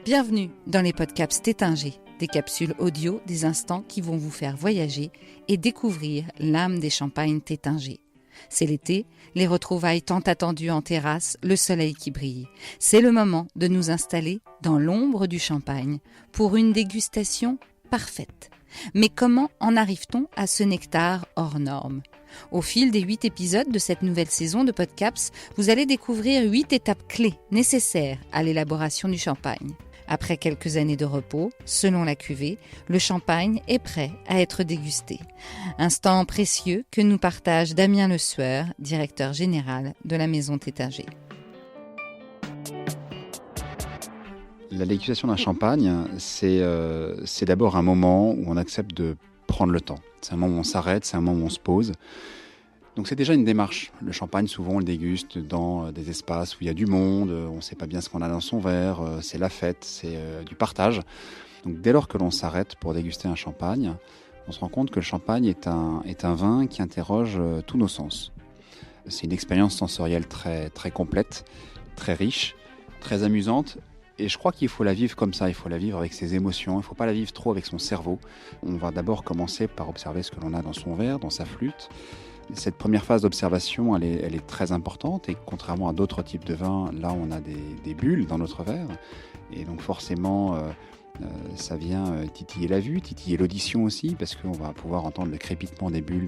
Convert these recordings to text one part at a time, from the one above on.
Bienvenue dans les podcasts Tétinger, des capsules audio, des instants qui vont vous faire voyager et découvrir l'âme des champagnes Tétinger. C'est l'été, les retrouvailles tant attendues en terrasse, le soleil qui brille. C'est le moment de nous installer dans l'ombre du champagne pour une dégustation parfaite. Mais comment en arrive-t-on à ce nectar hors norme ? Au fil des 8 épisodes de cette nouvelle saison de Podcaps, vous allez découvrir 8 étapes clés nécessaires à l'élaboration du champagne. Après quelques années de repos, selon la cuvée, le champagne est prêt à être dégusté. Instant précieux que nous partage Damien Le Sueur, directeur général de la maison Tétinger. La dégustation d'un champagne, c'est d'abord un moment où on accepte de prendre le temps. C'est un moment où on s'arrête, c'est un moment où on se pose. Donc c'est déjà une démarche. Le champagne, souvent, on le déguste dans des espaces où il y a du monde, on ne sait pas bien ce qu'on a dans son verre, c'est la fête, c'est du partage. Donc dès lors que l'on s'arrête pour déguster un champagne, on se rend compte que le champagne est un vin qui interroge tous nos sens. C'est une expérience sensorielle très, très complète, très riche, très amusante. Et je crois qu'il faut la vivre comme ça, il faut la vivre avec ses émotions, il ne faut pas la vivre trop avec son cerveau. On va d'abord commencer par observer ce que l'on a dans son verre, dans sa flûte. Cette première phase d'observation, elle est très importante et contrairement à d'autres types de vins, là on a des bulles dans notre verre. Et donc forcément, ça vient titiller la vue, titiller l'audition aussi, parce qu'on va pouvoir entendre le crépitement des bulles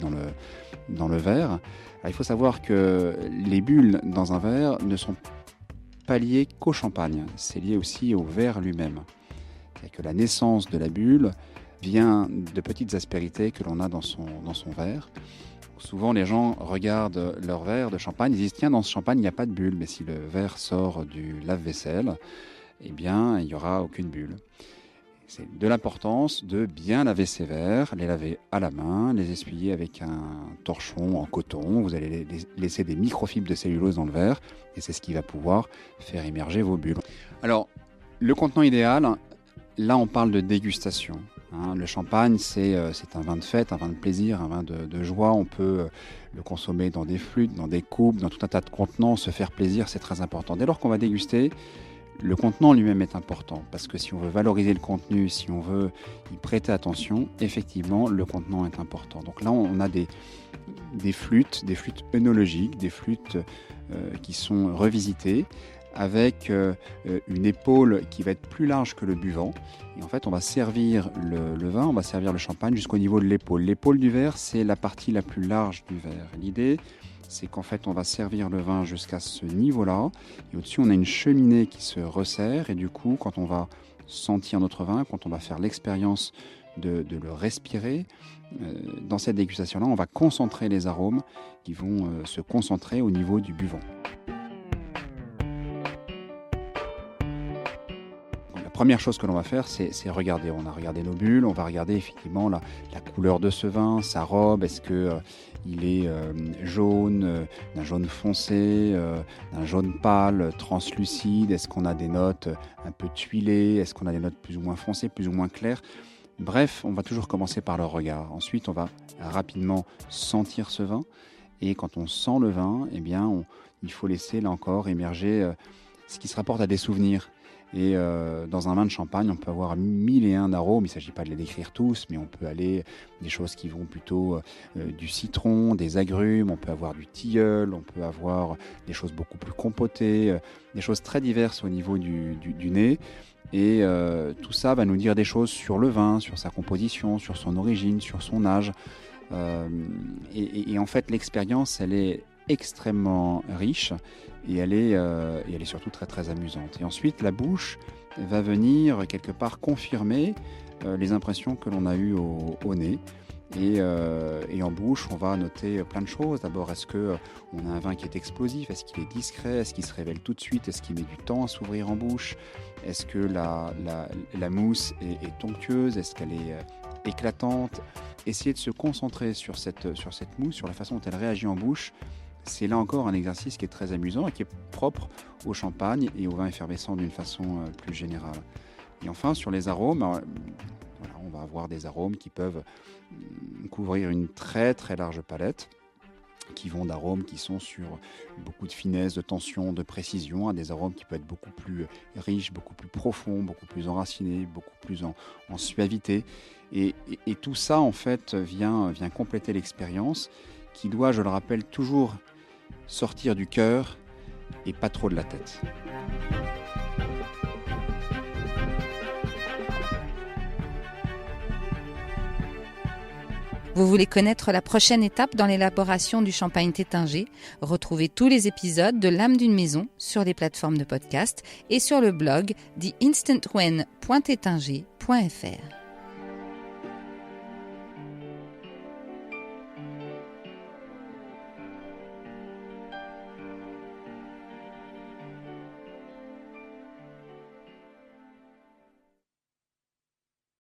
dans le verre. Alors, il faut savoir que les bulles dans un verre ne sont pas lié qu'au champagne, c'est lié aussi au verre lui-même. C'est que la naissance de la bulle vient de petites aspérités que l'on a dans son verre. Souvent les gens regardent leur verre de champagne, ils disent tiens, dans ce champagne il n'y a pas de bulle, mais si le verre sort du lave-vaisselle, eh bien il n'y aura aucune bulle. C'est de l'importance de bien laver ces verres, les laver à la main, les essuyer avec un torchon en coton. Vous allez laisser des microfibres de cellulose dans le verre et c'est ce qui va pouvoir faire émerger vos bulles. Alors, le contenant idéal, là on parle de dégustation. Le champagne, c'est un vin de fête, un vin de plaisir, un vin de joie. On peut le consommer dans des flûtes, dans des coupes, dans tout un tas de contenants. Se faire plaisir, c'est très important. Dès lors qu'on va déguster, le contenant lui-même est important parce que si on veut valoriser le contenu, si on veut y prêter attention, effectivement, le contenant est important. Donc là, on a des flûtes œnologiques, des flûtes qui sont revisitées avec une épaule qui va être plus large que le buvant. Et en fait, on va servir le vin, on va servir le champagne jusqu'au niveau de l'épaule. L'épaule du verre, c'est la partie la plus large du verre. L'idée, c'est qu'en fait, on va servir le vin jusqu'à ce niveau-là. Et au-dessus, on a une cheminée qui se resserre. Et du coup, quand on va sentir notre vin, quand on va faire l'expérience de le respirer, dans cette dégustation-là, on va concentrer les arômes qui vont se concentrer au niveau du buvant. La première chose que l'on va faire, c'est regarder. On a regardé nos bulles, on va regarder effectivement la couleur de ce vin, sa robe, est-ce qu'il est jaune, d'un jaune foncé, d'un jaune pâle, translucide, est-ce qu'on a des notes un peu tuilées, est-ce qu'on a des notes plus ou moins foncées, plus ou moins claires. Bref, on va toujours commencer par le regard. Ensuite, on va rapidement sentir ce vin et quand on sent le vin, eh bien, il faut laisser là encore émerger ce qui se rapporte à des souvenirs. Et dans un vin de champagne, on peut avoir 1001 arômes. Il ne s'agit pas de les décrire tous, mais on peut aller des choses qui vont plutôt du citron, des agrumes, on peut avoir du tilleul, on peut avoir des choses beaucoup plus compotées, des choses très diverses au niveau du nez. Et tout ça va nous dire des choses sur le vin, sur sa composition, sur son origine, sur son âge. Et en fait, l'expérience, elle est extrêmement riche et elle est surtout très très amusante. Et ensuite, la bouche va venir quelque part confirmer les impressions que l'on a eues au nez. Et en bouche, on va noter plein de choses. D'abord, est-ce qu'on a un vin qui est explosif ? Est-ce qu'il est discret ? Est-ce qu'il se révèle tout de suite ? Est-ce qu'il met du temps à s'ouvrir en bouche ? Est-ce que la mousse est onctueuse ? Est-ce qu'elle est éclatante ? Essayer de se concentrer sur cette mousse, sur la façon dont elle réagit en bouche. C'est là encore un exercice qui est très amusant et qui est propre au champagne et au vin effervescent d'une façon plus générale. Et enfin, sur les arômes, on va avoir des arômes qui peuvent couvrir une très très large palette, qui vont d'arômes qui sont sur beaucoup de finesse, de tension, de précision, à des arômes qui peuvent être beaucoup plus riches, beaucoup plus profonds, beaucoup plus enracinés, beaucoup plus en suavité. Et tout ça, en fait, vient compléter l'expérience qui doit, je le rappelle, toujours sortir du cœur et pas trop de la tête. Vous voulez connaître la prochaine étape dans l'élaboration du champagne Taittinger? Retrouvez tous les épisodes de L'âme d'une maison sur les plateformes de podcast et sur le blog theinstantwen.taittinger.fr.